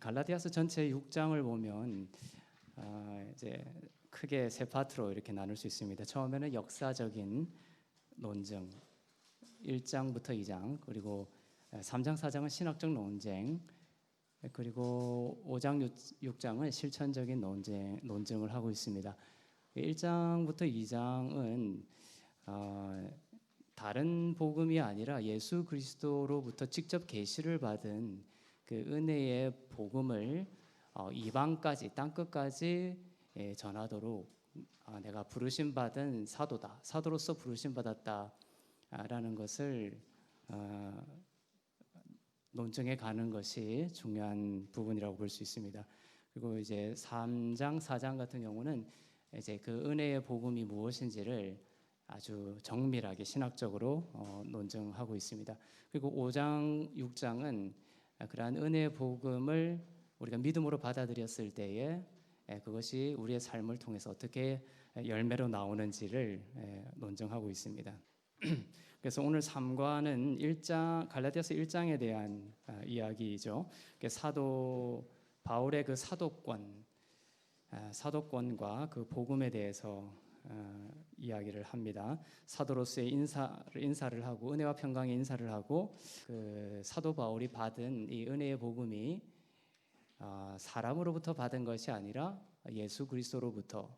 갈라디아서 전체 6장을 보면 이제 크게 세 파트로 이렇게 나눌 수 있습니다. 처음에는 역사적인 논증, 1장부터 2장, 그리고 3장, 4장은 신학적 논쟁, 그리고 5장, 6장은 실천적인 논증을 하고 있습니다. 1장부터 2장은 다른 복음이 아니라 예수 그리스도로부터 직접 계시를 받은 그 은혜의 복음을 이방까지, 땅끝까지 전하도록 내가 부르심 받은 사도다, 사도로서 부르심 받았다라는 것을 논증해 가는 것이 중요한 부분이라고 볼 수 있습니다. 그리고 이제 3장, 4장 같은 경우는 이제 그 은혜의 복음이 무엇인지를 아주 정밀하게 신학적으로 논증하고 있습니다. 그리고 5장, 6장은 그러한 은혜의 복음을 우리가 믿음으로 받아들였을 때에 그것이 우리의 삶을 통해서 어떻게 열매로 나오는지를 논증하고 있습니다. 그래서 오늘 3과는 1장, 갈라디아서 1장에 대한 이야기이죠. 사도 바울의 그 사도권과 그 복음에 대해서 이야기를 합니다. 사도로서의 인사를 하고 은혜와 평강의 인사를 하고 그 사도 바울이 받은 이 은혜의 복음이 사람으로부터 받은 것이 아니라 예수 그리스도로부터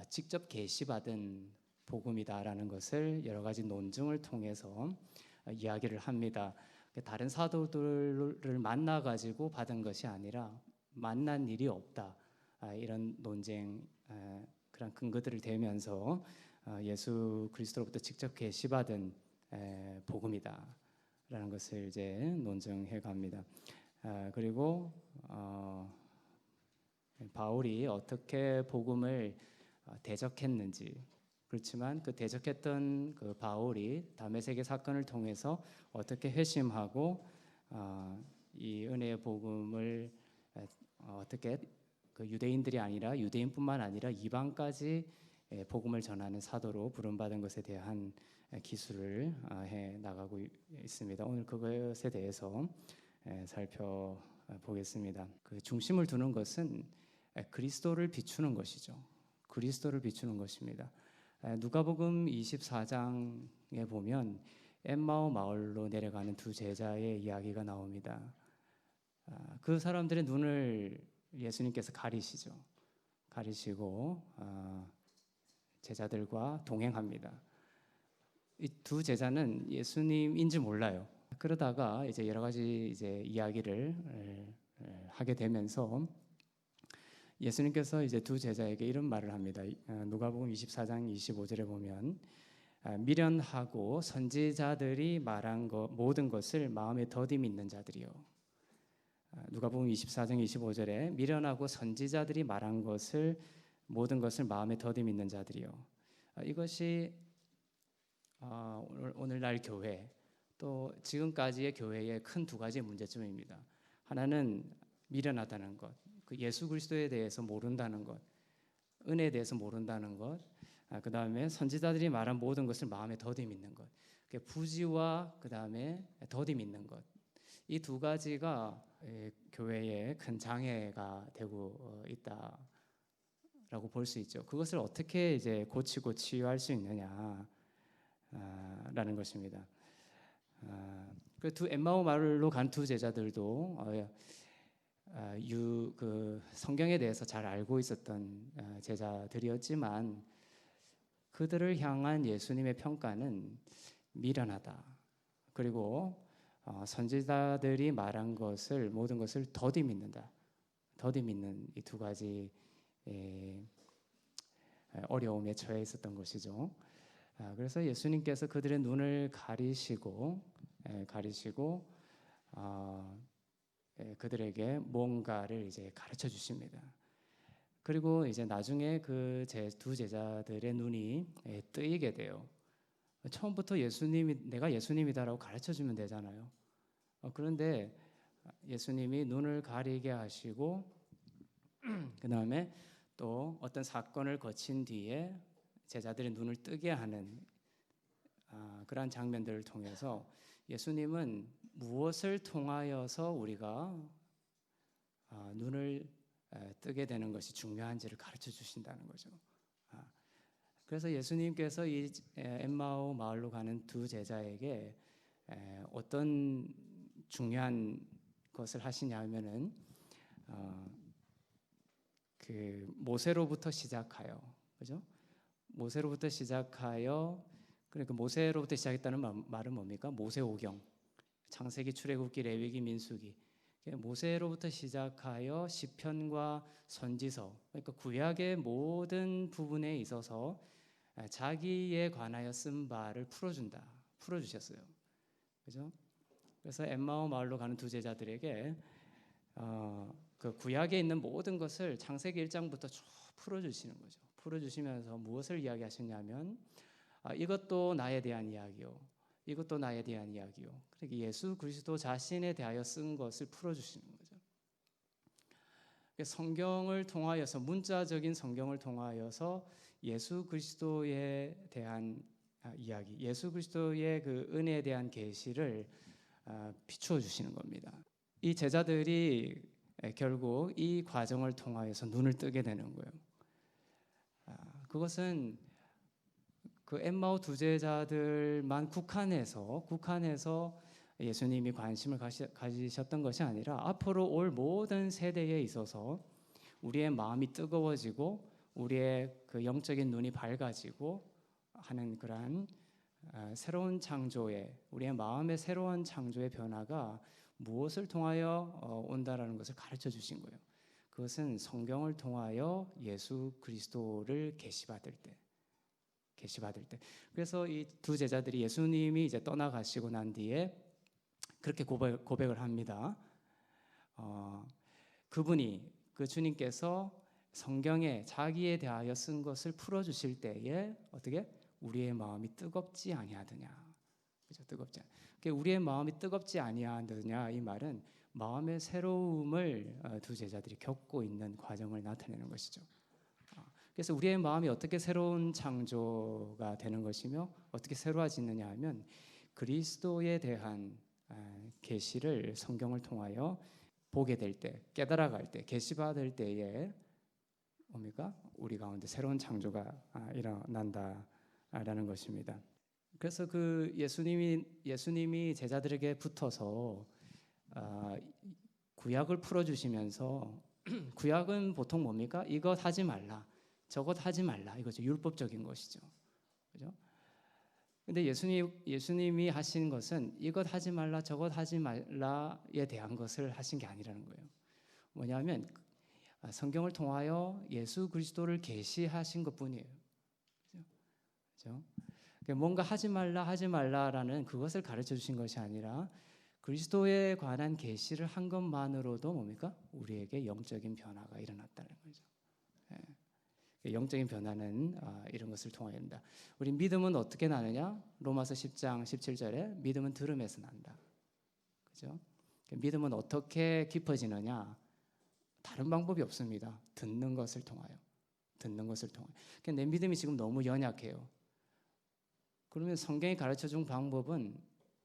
직접 계시받은 복음이다라는 것을 여러 가지 논증을 통해서 이야기를 합니다. 다른 사도들을 만나 가지고 받은 것이 아니라 만난 일이 없다, 이런 논쟁, 그런 근거들을 대면서 예수 그리스도로부터 직접 계시받은 복음이다라는 것을 이제 논증해 갑니다. 그리고 바울이 어떻게 복음을 대적했는지, 그렇지만 그 대적했던 그 바울이 다메섹의 사건을 통해서 어떻게 회심하고 이 은혜의 복음을 어떻게 그 유대인들이 아니라 유대인뿐만 아니라 이방까지 복음을 전하는 사도로 부름받은 것에 대한 기술을 해 나가고 있습니다. 오늘 그것에 대해서 살펴보겠습니다. 그 중심을 두는 것은 그리스도를 비추는 것이죠. 그리스도를 비추는 것입니다. 누가복음 24장에 보면 엠마오 마을로 내려가는 두 제자의 이야기가 나옵니다. 그 사람들의 눈을 예수님께서 가리시고 제자들과 동행합니다. 이 두 제자는 예수님인지 몰라요. 그러다가 이제 여러 가지 이제 이야기를 하게 되면서 예수님께서 이제 두 제자에게 이런 말을 합니다. 누가복음 24장 25절에 보면 미련하고 선지자들이 말한 모든 것을 마음에 더디 믿는 자들이요. 누가복음 24장 25절에 미련하고 선지자들이 말한 것을 모든 것을 마음에 더디 믿는 자들이요. 이것이 오늘날 교회 또 지금까지의 교회의 큰 두 가지 문제점입니다. 하나는 미련하다는 것, 그 예수 그리스도에 대해서 모른다는 것, 은혜에 대해서 모른다는 것, 그 다음에 선지자들이 말한 모든 것을 마음에 더디 믿는 것, 부지와 그 다음에 더디 믿는 것, 이 두 가지가 교회의 큰 장애가 되고 있다라고 볼 수 있죠. 그것을 어떻게 이제 고치고 치유할 수 있느냐라는 것입니다. 그 두 엠마오 마을로 간 두 제자들도 그 성경에 대해서 잘 알고 있었던 제자들이었지만 그들을 향한 예수님의 평가는 미련하다. 그리고 선지자들이 말한 것을 모든 것을 더디 믿는다. 더디 믿는 이 두 가지 어려움에 처해 있었던 것이죠. 그래서 예수님께서 그들의 눈을 가리시고 그들에게 뭔가를 이제 가르쳐 주십니다. 그리고 이제 나중에 그 두 제자들의 눈이 뜨이게 돼요. 처음부터 내가 예수님이다라고 가르쳐 주면 되잖아요. 그런데 예수님이 눈을 가리게 하시고 그 다음에 또 어떤 사건을 거친 뒤에 제자들의 눈을 뜨게 하는 그러한 장면들을 통해서 예수님은 무엇을 통하여서 우리가 눈을 뜨게 되는 것이 중요한지를 가르쳐 주신다는 거죠. 그래서 예수님께서 이 엠마오 마을로 가는 두 제자에게 어떤 중요한 것을 하시냐면은 그 모세로부터 시작하여, 그죠? 모세로부터 시작하여, 그러니까 모세로부터 시작했다는 말은 뭡니까? 모세오경, 창세기, 출애굽기, 레위기, 민수기. 모세로부터 시작하여 시편과 선지서, 그러니까 구약의 모든 부분에 있어서 자기에 관하여 쓴 바를 풀어주셨어요. 그죠? 그래서 엠마오 마을로 가는 두 제자들에게 그 구약에 있는 모든 것을 창세기 1장부터 쭉 풀어주시는 거죠. 풀어주시면서 무엇을 이야기하시냐면 이것도 나에 대한 이야기요, 이것도 나에 대한 이야기요. 그러니까 예수 그리스도 자신에 대하여 쓴 것을 풀어주시는 거죠. 성경을 통하여서, 문자적인 성경을 통하여서 예수 그리스도에 대한 이야기, 예수 그리스도의 그 은혜에 대한 계시를 비추어 주시는 겁니다. 이 제자들이 결국 이 과정을 통하여서 눈을 뜨게 되는 거예요. 그것은 그 엠마오 두 제자들만 국한해서 예수님이 관심을 가지셨던 것이 아니라 앞으로 올 모든 세대에 있어서 우리의 마음이 뜨거워지고 우리의 그 영적인 눈이 밝아지고 하는 그러한 새로운 창조의, 우리의 마음의 새로운 창조의 변화가 무엇을 통하여 온다라는 것을 가르쳐 주신 거예요. 그것은 성경을 통하여 예수 그리스도를 계시받을 때. 그래서 이 두 제자들이 예수님이 이제 떠나가시고 난 뒤에 그렇게 고백을 합니다. 그분이, 그 주님께서 성경에 자기에 대하여 쓴 것을 풀어주실 때에 어떻게 우리의 마음이 뜨겁지 아니하더냐, 그죠? 뜨겁지. 우리의 마음이 뜨겁지 아니하더냐, 이 말은 마음의 새로움을 두 제자들이 겪고 있는 과정을 나타내는 것이죠. 그래서 우리의 마음이 어떻게 새로운 창조가 되는 것이며 어떻게 새로워지느냐 하면 그리스도에 대한 계시를 성경을 통하여 보게 될 때, 깨달아갈 때, 계시받을 때에 뭡니까? 우리 가운데 새로운 창조가 일어난다라는 것입니다. 그래서 그 예수님이 제자들에게 붙어서 구약을 풀어주시면서 구약은 보통 뭡니까? 이것 하지 말라, 저것 하지 말라, 이거죠. 율법적인 것이죠. 그죠? 근데 예수님이 하신 것은 이것 하지 말라, 저것 하지 말라에 대한 것을 하신 게 아니라는 거예요. 뭐냐면 성경을 통하여 예수 그리스도를 계시하신 것뿐이에요. 그죠? 뭔가 하지 말라라는 그것을 가르쳐 주신 것이 아니라 그리스도에 관한 계시를 한 것만으로도 뭡니까? 우리에게 영적인 변화가 일어났다는 거죠. 영적인 변화는 이런 것을 통하여입니다. 우리 믿음은 어떻게 나느냐? 로마서 10장 17절에 믿음은 들음에서 난다. 그죠? 믿음은 어떻게 깊어지느냐? 다른 방법이 없습니다. 듣는 것을 통하여. 내 믿음이 지금 너무 연약해요. 그러면 성경이 가르쳐준 방법은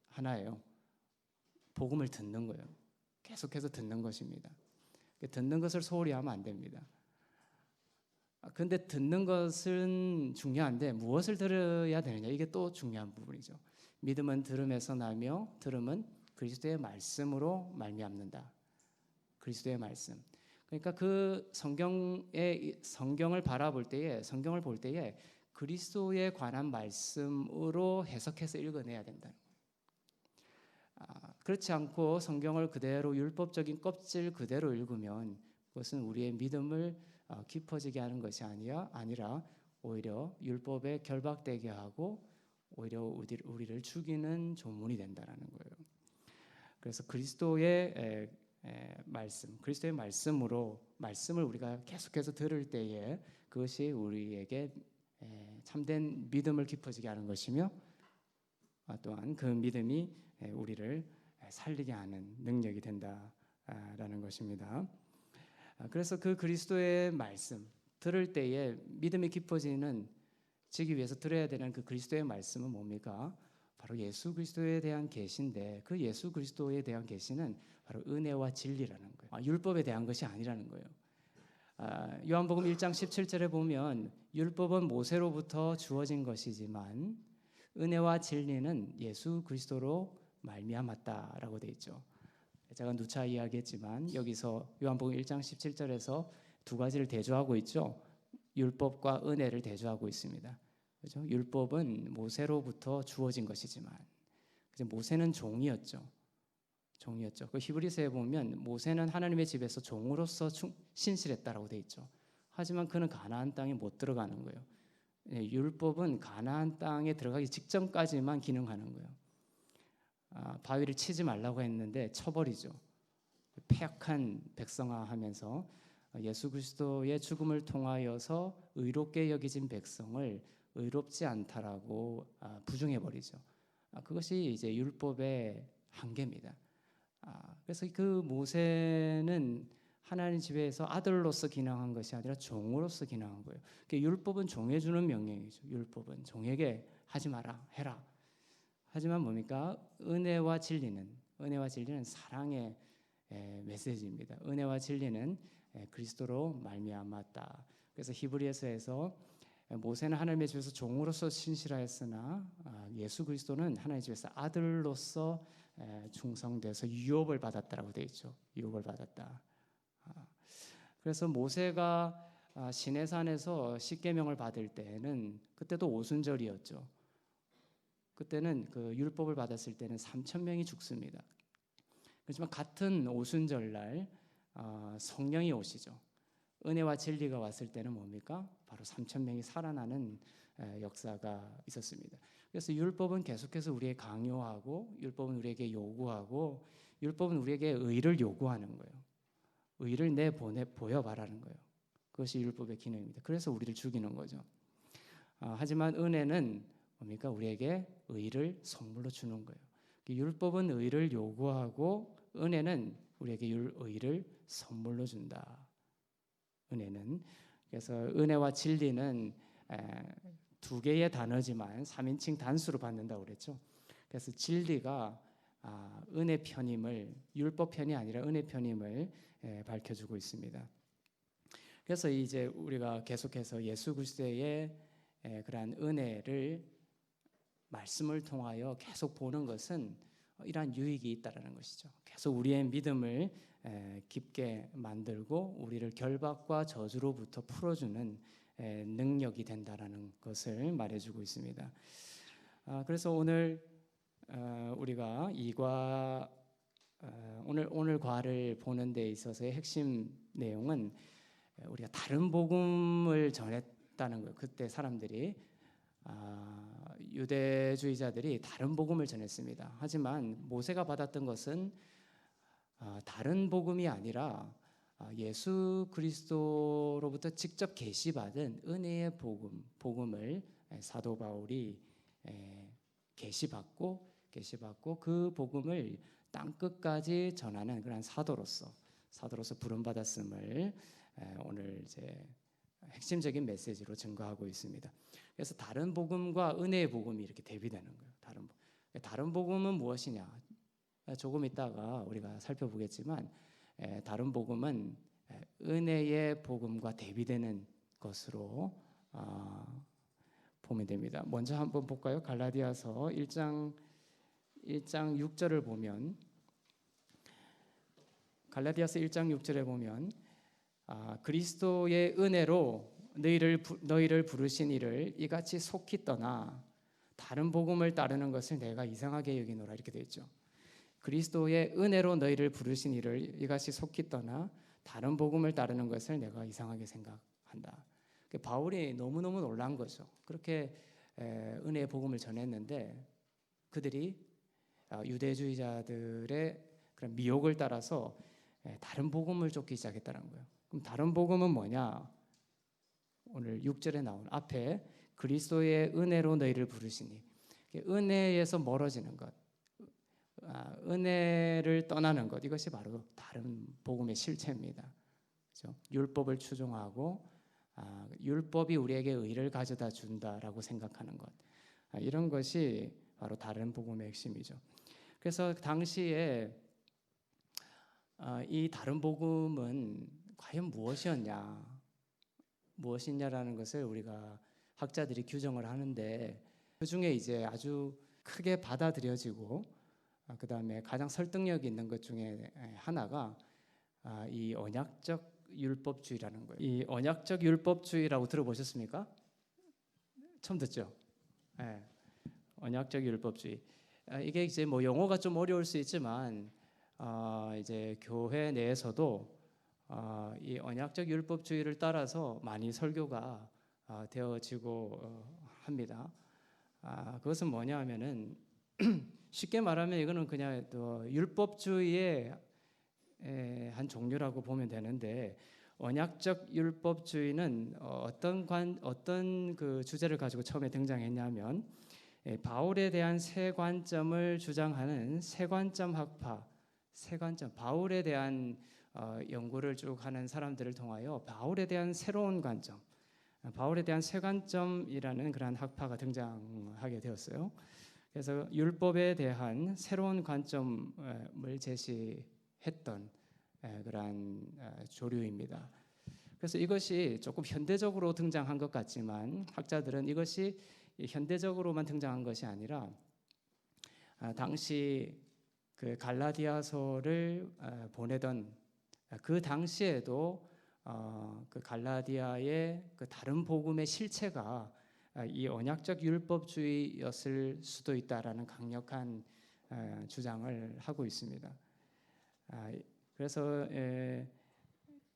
하나예요. 복음을 듣는 거예요. 계속해서 듣는 것입니다. 듣는 것을 소홀히 하면 안 됩니다. 근데 듣는 것은 중요한데 무엇을 들어야 되느냐, 이게 또 중요한 부분이죠. 믿음은 들음에서 나며 들음은 그리스도의 말씀으로 말미암는다. 그리스도의 말씀. 그러니까 그 성경을 바라볼 때에, 성경을 볼 때에 그리스도에 관한 말씀으로 해석해서 읽어내야 된다는 거예요. 그렇지 않고 성경을 그대로 율법적인 껍질 그대로 읽으면 그것은 우리의 믿음을 깊어지게 하는 것이 아니라 오히려 율법에 결박되게 하고 오히려 우리를 죽이는 조문이 된다는 거예요. 그래서 그리스도의 말씀을 우리가 계속해서 들을 때에 그것이 우리에게 참된 믿음을 깊어지게 하는 것이며 또한 그 믿음이 우리를 살리게 하는 능력이 된다라는 것입니다. 그래서 그 그리스도의 말씀 들을 때에 믿음이 깊어지는 지기 위해서 들어야 되는 그 그리스도의 말씀은 뭡니까? 바로 예수 그리스도에 대한 계시인데 그 예수 그리스도에 대한 계시는 바로 은혜와 진리라는 거예요. 율법에 대한 것이 아니라는 거예요. 요한복음 1장 17절에 보면 율법은 모세로부터 주어진 것이지만 은혜와 진리는 예수 그리스도로 말미암았다라고 되어 있죠. 제가 누차 이야기했지만 여기서 요한복음 1장 17절에서 두 가지를 대조하고 있죠. 율법과 은혜를 대조하고 있습니다. 그렇죠? 율법은 모세로부터 주어진 것이지만 모세는 종이었죠. 그 히브리서에 보면 모세는 하나님의 집에서 종으로서 신실했다라고 되어 있죠. 하지만 그는 가나안 땅에 못 들어가는 거예요. 율법은 가나안 땅에 들어가기 직전까지만 기능하는 거예요. 바위를 치지 말라고 했는데 쳐버리죠. 패역한 백성화하면서 예수 그리스도의 죽음을 통하여서 의롭게 여기진 백성을 의롭지 않다라고 부정해버리죠. 그것이 이제 율법의 한계입니다. 그래서 그 모세는 하나님 집에서 아들로서 기능한 것이 아니라 종으로서 기능한 거예요. 그러니까 율법은 종에 주는 명령이죠. 율법은 종에게 하지 마라, 해라. 하지만 뭡니까? 은혜와 진리는 사랑의 메시지입니다. 은혜와 진리는 그리스도로 말미암았다. 그래서 히브리서에서 모세는 하나님의 집에서 종으로서 신실하였으나 예수 그리스도는 하나님의 집에서 아들로서 충성돼서 유업을 받았다라고 되어 있죠. 유업을 받았다. 그래서 모세가 시내산에서 십계명을 받을 때는 그때도 오순절이었죠. 그때는 그 율법을 받았을 때는 3,000명이 죽습니다. 그렇지만 같은 오순절날 성령이 오시죠. 은혜와 진리가 왔을 때는 뭡니까? 바로 3,000명이 살아나는 역사가 있었습니다. 그래서 율법은 계속해서 우리에게 강요하고 율법은 우리에게 요구하고 율법은 우리에게 의를 요구하는 거예요. 의를 보여봐라는 거예요. 그것이 율법의 기능입니다. 그래서 우리를 죽이는 거죠. 하지만 은혜는 뭡니까? 우리에게 의를 선물로 주는 거예요. 율법은 의를 요구하고 은혜는 우리에게 의를 선물로 준다. 은혜는 그래서 은혜와 진리는 두 개의 단어지만 3인칭 단수로 받는다고 그랬죠. 그래서 진리가 은혜 편임을 율법 편이 아니라 은혜 편임을 밝혀주고 있습니다. 그래서 이제 우리가 계속해서 예수 그리스도의 그러한 은혜를 말씀을 통하여 계속 보는 것은 이러한 유익이 있다라는 것이죠. 계속 우리의 믿음을 깊게 만들고 우리를 결박과 저주로부터 풀어주는 능력이 된다라는 것을 말해주고 있습니다. 그래서 오늘 우리가 오늘 과를 보는 데 있어서의 핵심 내용은 우리가 다른 복음을 전했다는 거예요. 그때 사람들이 유대주의자들이 다른 복음을 전했습니다. 하지만 모세가 받았던 것은 다른 복음이 아니라 예수 그리스도로부터 직접 계시받은 은혜의 복음을 사도 바울이 계시받고 그 복음을 땅 끝까지 전하는 그런 사도로서 부름받았음을 오늘 이제 핵심적인 메시지로 증거하고 있습니다. 그래서 다른 복음과 은혜의 복음이 이렇게 대비되는 거예요. 다른 복음은 무엇이냐? 조금 있다가 우리가 살펴보겠지만 다른 복음은 은혜의 복음과 대비되는 것으로 보면 됩니다. 먼저 한번 볼까요? 갈라디아서 1장 6절을 보면 갈라디아서 1장 6절에 보면 그리스도의 은혜로 너희를 부르신 이를 이같이 속히 떠나 다른 복음을 따르는 것을 내가 이상하게 여기노라 이렇게 되어 있죠. 그리스도의 은혜로 너희를 부르신 이를 이같이 속히 떠나 다른 복음을 따르는 것을 내가 이상하게 생각한다. 바울이 너무너무 놀란 거죠. 그렇게 은혜의 복음을 전했는데 그들이 유대주의자들의 그런 미혹을 따라서 다른 복음을 쫓기 시작했다는 거예요. 그럼 다른 복음은 뭐냐? 오늘 6절에 나온 앞에 그리스도의 은혜로 너희를 부르시니 은혜에서 멀어지는 것, 은혜를 떠나는 것 이것이 바로 다른 복음의 실체입니다. 그렇죠? 율법을 추종하고 율법이 우리에게 의를 가져다 준다라고 생각하는 것 이런 것이 바로 다른 복음의 핵심이죠. 그래서 당시에 이 다른 복음은 과연 무엇이냐라는 것을 우리가 학자들이 규정을 하는데, 그 중에 이제 아주 크게 받아들여지고 그 다음에 가장 설득력 있는 것 중에 하나가 이 언약적 율법주의라는 거예요. 이 언약적 율법주의라고 들어보셨습니까? 처음 듣죠? 네. 언약적 율법주의. 이게 이제 뭐 용어가 좀 어려울 수 있지만 이제 교회 내에서도 이 언약적 율법주의를 따라서 많이 설교가 되어지고 합니다. 그것은 뭐냐 하면은 쉽게 말하면 이거는 그냥 또 율법주의의 한 종류라고 보면 되는데, 언약적 율법주의는 어떤 그 주제를 가지고 처음에 등장했냐면 바울에 대한 세 관점을 주장하는 세관점 학파, 바울에 대한 연구를 쭉 하는 사람들을 통하여 바울에 대한 새로운 관점, 바울에 대한 세관점이라는 그러한 학파가 등장하게 되었어요. 그래서 율법에 대한 새로운 관점을 제시했던 그러한 조류입니다. 그래서 이것이 조금 현대적으로 등장한 것 같지만 학자들은 이것이 현대적으로만 등장한 것이 아니라 당시 그 갈라디아서를 보내던 그 당시에도 그 갈라디아의 그 다른 복음의 실체가 이 언약적 율법주의였을 수도 있다라는 강력한 주장을 하고 있습니다. 그래서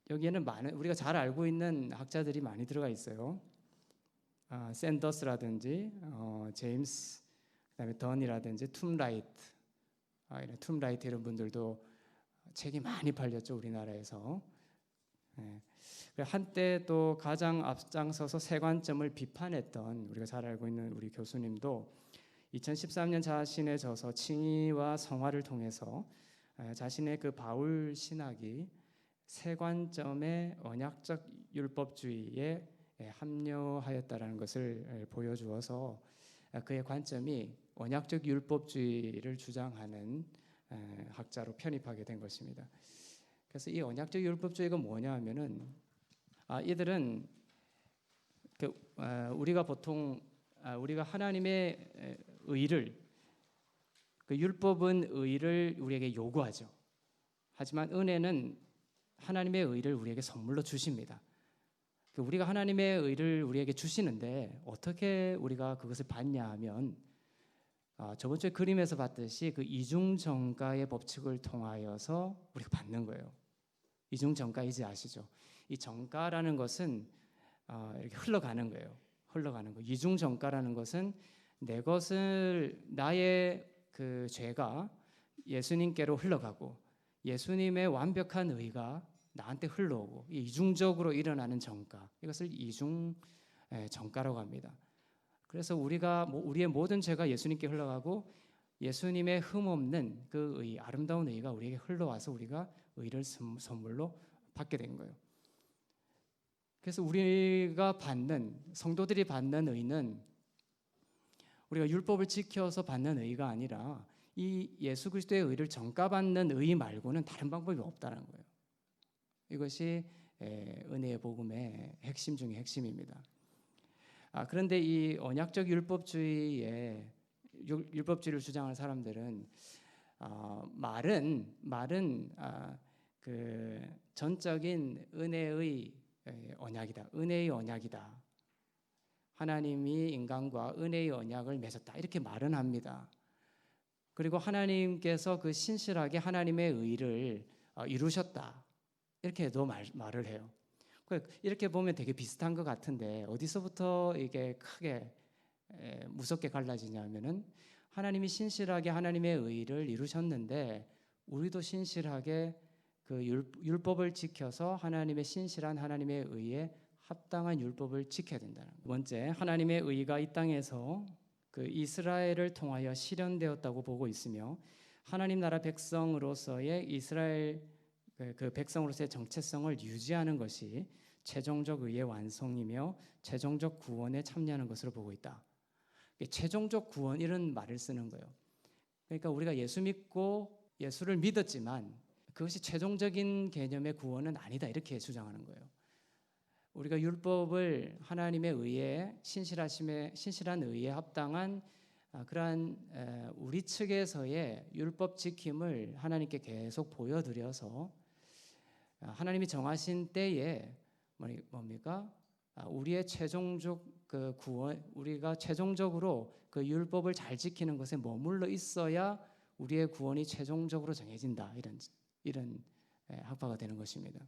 여기에는 많은 우리가 잘 알고 있는 학자들이 많이 들어가 있어요. 샌더스라든지 제임스, 그다음에 던이라든지 툼라이트 이런 분들도 책이 많이 팔렸죠, 우리나라에서. 한때 또 가장 앞장서서 세관점을 비판했던 우리가 잘 알고 있는 우리 교수님도 2013년 자신의 저서 칭의와 성화를 통해서 자신의 그 바울 신학이 세관점의 언약적 율법주의에 합류하였다라는 것을 보여주어서 그의 관점이 언약적 율법주의를 주장하는 학자로 편입하게 된 것입니다. 그래서 이 언약적 율법주의가 뭐냐 하면은 이들은 우리가 보통 우리가 하나님의 의를, 그 율법은 의를 우리에게 요구하죠. 하지만 은혜는 하나님의 의를 우리에게 선물로 주십니다. 우리가 하나님의 의를 우리에게 주시는데 어떻게 우리가 그것을 받냐 하면 저번 주에 그림에서 봤듯이 그 이중정가의 법칙을 통하여서 우리가 받는 거예요. 이중정가이지 아시죠? 이 정가라는 것은 이렇게 흘러가는 거예요. 흘러가는 거. 이중정가라는 것은 내 것을, 나의 그 죄가 예수님께로 흘러가고 예수님의 완벽한 의가 나한테 흘러오고 이중적으로 일어나는 정가, 이것을 이중 정가라고 합니다. 그래서 우리의 모든 죄가 예수님께 흘러가고 예수님의 흠없는 그 의, 아름다운 의가 우리에게 흘러와서 우리가 의를 선물로 받게 된 거예요. 그래서 우리가 성도들이 받는 의는 우리가 율법을 지켜서 받는 의가 아니라 이 예수 그리스도의 의를 정가받는 의 말고는 다른 방법이 없다는 거예요. 이것이 은혜의 복음의 핵심 중의 핵심입니다. 그런데 이 언약적 율법주의를 주장하는 사람들은 말은 그 전적인 은혜의 언약이다. 은혜의 언약이다. 하나님이 인간과 은혜의 언약을 맺었다. 이렇게 말은 합니다. 그리고 하나님께서 그 신실하게 하나님의 의를 이루셨다. 이렇게도 말을 해요. 이렇게 보면 되게 비슷한 것 같은데 어디서부터 이게 크게 무섭게 갈라지냐면은 하나님이 신실하게 하나님의 의를 이루셨는데 우리도 신실하게 그 율법을 지켜서 하나님의 신실한 하나님의 의에 합당한 율법을 지켜야 된다는 거예요. 두 번째, 하나님의 의가 이 땅에서 그 이스라엘을 통하여 실현되었다고 보고 있으며 하나님 나라 백성으로서의 이스라엘 그 백성으로서의 정체성을 유지하는 것이 최종적 의의 완성이며 최종적 구원에 참여하는 것으로 보고 있다. 최종적 구원 이런 말을 쓰는 거예요. 그러니까 우리가 예수 믿고 예수를 믿었지만 그것이 최종적인 개념의 구원은 아니다 이렇게 주장하는 거예요. 우리가 율법을 하나님의 의에 신실한 의에 합당한 그러한 우리 측에서의 율법 지킴을 하나님께 계속 보여드려서 하나님이 정하신 때에 뭡니까? 우리의 최종적 그 구원, 우리가 최종적으로 그 율법을 잘 지키는 것에 머물러 있어야 우리의 구원이 최종적으로 정해진다. 이런 학파가 되는 것입니다.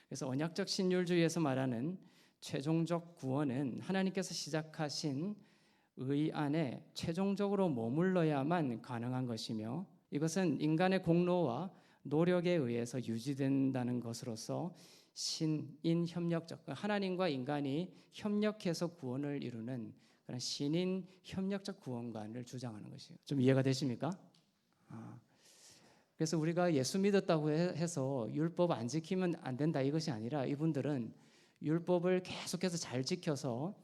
그래서 언약적 신율주의에서 말하는 최종적 구원은 하나님께서 시작하신 의 안에 최종적으로 머물러야만 가능한 것이며 이것은 인간의 공로와 노력에 의해서 유지된다는 것으로서 신인 협력적, 하나님과 인간이 협력해서 구원을 이루는 그런 신인 협력적 구원관을 주장하는 것이에요. 좀 이해가 되십니까? 그래서 우리가 예수 믿었다고 해서 율법 안 지키면 안 된다 이것이 아니라 이분들은 율법을 계속해서 잘 지켜서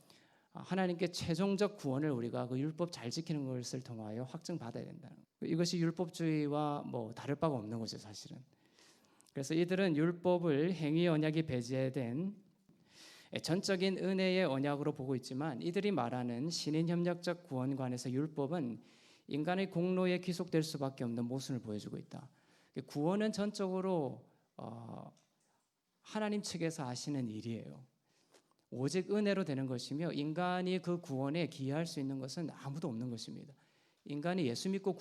하나님께 최종적 구원을 우리가 그 율법 잘 지키는 것을 통하여 확증받아야 된다는 거예요. 이것이 율법주의와 뭐 다를 바가 없는 거죠, 사실은. 그래서 이들은 율법을 행위 언약이 배제된 전적인 은혜의 언약으로 보고 있지만 이들이 말하는 신인 협력적 구원관에서 율법은 인간의 공로에 귀속될 수밖에 없는 모순을 보여주고 있다. 구원은 전적으로 하나님 측에서 하시는 일이에요. 오직 은혜로 되는 것이며 인간이 그 구원에 기여할 수 있는 것은 아무도 없는 것입니다. 인간이 예수 믿고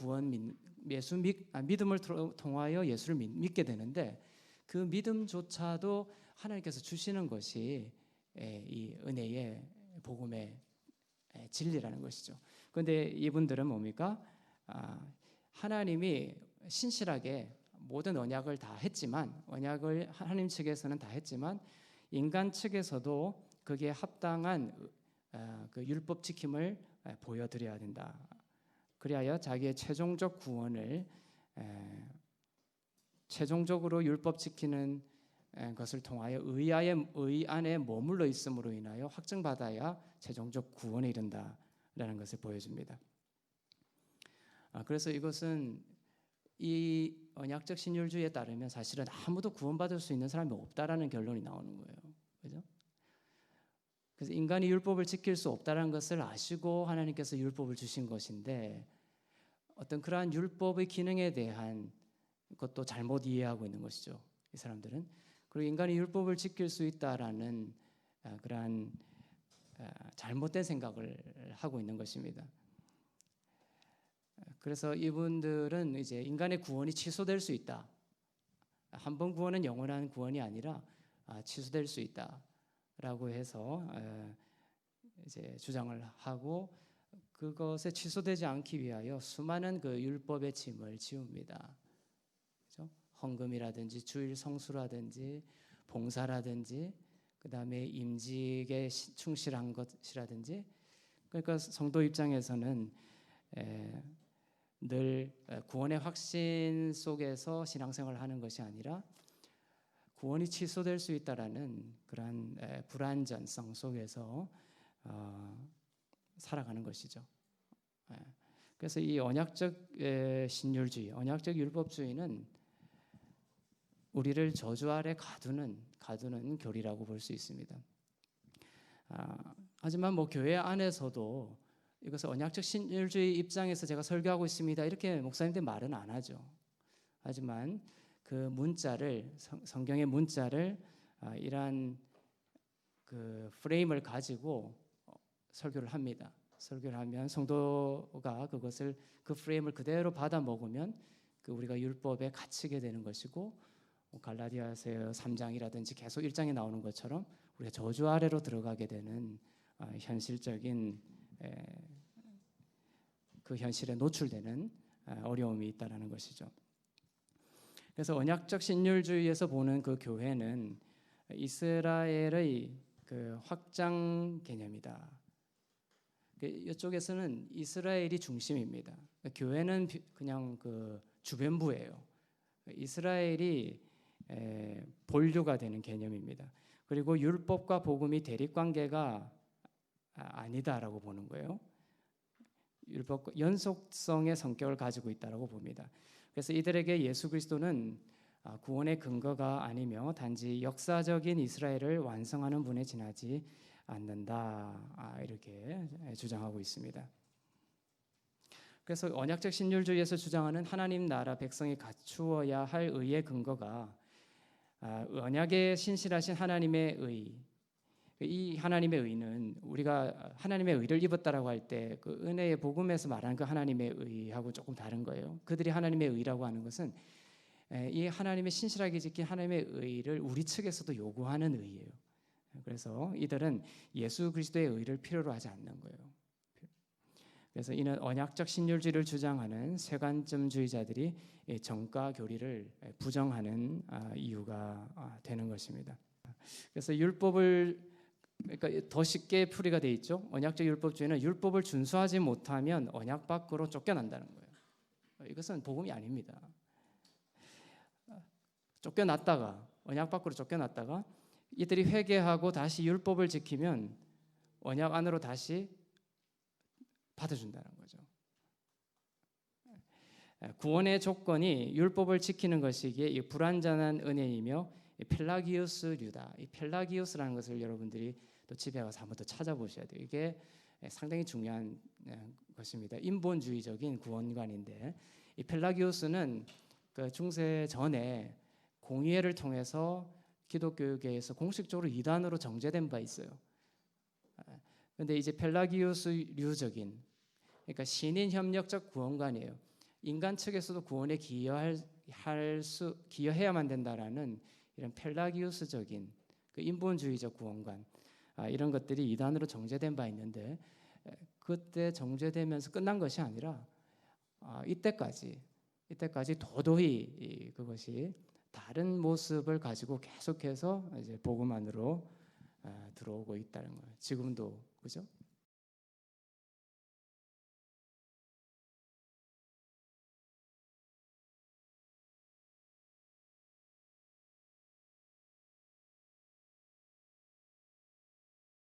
믿음을 통하여 예수를 믿게 되는데 그 믿음조차도 하나님께서 주시는 것이 이 은혜의 복음의 진리라는 것이죠. 그런데 이분들은 뭡니까? 하나님이 신실하게 모든 언약을 다 했지만 언약을 하나님 측에서는 다 했지만 인간 측에서도 그게 합당한 그 율법 지킴을 보여드려야 된다. 그리하여 자기의 최종적 구원을 최종적으로 율법 지키는 것을 통하여 의 안에 머물러 있음으로 인하여 확증받아야 최종적 구원에 이른다라는 것을 보여줍니다. 그래서 이것은 이 언약적 신율주의에 따르면 사실은 아무도 구원받을 수 있는 사람이 없다라는 결론이 나오는 거예요. 그죠? 그래서 인간이 율법을 지킬 수 없다는 것을 아시고 하나님께서 율법을 주신 것인데 어떤 그러한 율법의 기능에 대한 것도 잘못 이해하고 있는 것이죠. 이 사람들은. 그리고 인간이 율법을 지킬 수 있다라는 그러한 잘못된 생각을 하고 있는 것입니다. 그래서 이분들은 이제 인간의 구원이 취소될 수 있다. 한 번 구원은 영원한 구원이 아니라 취소될 수 있다라고 해서 이제 주장을 하고 그것에 취소되지 않기 위하여 수많은 그 율법의 짐을 지웁니다. 그렇죠? 헌금이라든지 주일 성수라든지 봉사라든지 그다음에 임직에 충실한 것이라든지 그러니까 성도 입장에서는 늘 구원의 확신 속에서 신앙생활을 하는 것이 아니라 구원이 취소될 수 있다라는 그러한 불안전성 속에서 살아가는 것이죠. 그래서 이 언약적 신율주의, 언약적 율법주의는 우리를 저주 아래 가두는 교리라고 볼 수 있습니다. 하지만 뭐 교회 안에서도 이것을 언약적 신율주의 입장에서 제가 설교하고 있습니다. 이렇게 목사님들 말은 안 하죠. 하지만 그 문자를 성경의 문자를 이러한 그 프레임을 가지고 설교를 합니다. 설교를 하면 성도가 그것을 그 프레임을 그대로 받아 먹으면 그 우리가 율법에 갇히게 되는 것이고 갈라디아서 3장이라든지 계속 1장에 나오는 것처럼 우리가 저주 아래로 들어가게 되는 현실적인 그 현실에 노출되는 어려움이 있다라는 것이죠. 그래서 언약적 신율주의에서 보는 그 교회는 이스라엘의 그 확장 개념이다. 이쪽에서는 이스라엘이 중심입니다. 교회는 그냥 그 주변부예요. 이스라엘이 본류가 되는 개념입니다. 그리고 율법과 복음이 대립관계가 아니다라고 보는 거예요. 율법 연속성의 성격을 가지고 있다라고 봅니다. 그래서 이들에게 예수 그리스도는 구원의 근거가 아니며 단지 역사적인 이스라엘을 완성하는 분에 지나지 않는다, 이렇게 주장하고 있습니다. 그래서 언약적 신율주의에서 주장하는 하나님 나라 백성이 갖추어야 할 의의 근거가 언약에 신실하신 하나님의 의, 이 하나님의 의는 우리가 하나님의 의를 입었다라고 할 때 그 은혜의 복음에서 말하는 그 하나님의 의하고 조금 다른 거예요. 그들이 하나님의 의라고 하는 것은 이 하나님의 신실하게 지킨 하나님의 의를 우리 측에서도 요구하는 의예요. 그래서 이들은 예수 그리스도의 의를 필요로 하지 않는 거예요. 그래서 이는 언약적 신율주의를 주장하는 세관점주의자들이 정과 교리를 부정하는 이유가 되는 것입니다. 그래서 율법을 그러니까 더 쉽게 풀이가 돼 있죠. 언약적 율법주의는 율법을 준수하지 못하면 언약 밖으로 쫓겨난다는 거예요. 이것은 복음이 아닙니다. 쫓겨났다가 언약 밖으로 쫓겨났다가 이들이 회개하고 다시 율법을 지키면 언약 안으로 다시 받아준다는 거죠. 구원의 조건이 율법을 지키는 것이기에 이 불완전한 은혜이며 펠라기우스류다. 이 펠라기우스라는 것을 여러분들이 또 집에 가서 한번 더 찾아보셔야 돼요. 이게 상당히 중요한 것입니다. 인본주의적인 구원관인데 이 펠라기우스는 그 중세 전에 공의회를 통해서 기독교계에서 공식적으로 이단으로 정죄된 바 있어요. 그런데 이제 펠라기우스류적인, 그러니까 신인 협력적 구원관이에요. 인간 측에서도 구원에 기여해야만 된다라는 이런 펠라기우스적인 그 인본주의적 구원관, 이런 것들이 이단으로 정죄된 바 있는데 그때 정죄되면서 끝난 것이 아니라 이때까지 도도히 그것이 다른 모습을 가지고 계속해서 이제 복음 안으로 들어오고 있다는 거예요. 지금도 그죠?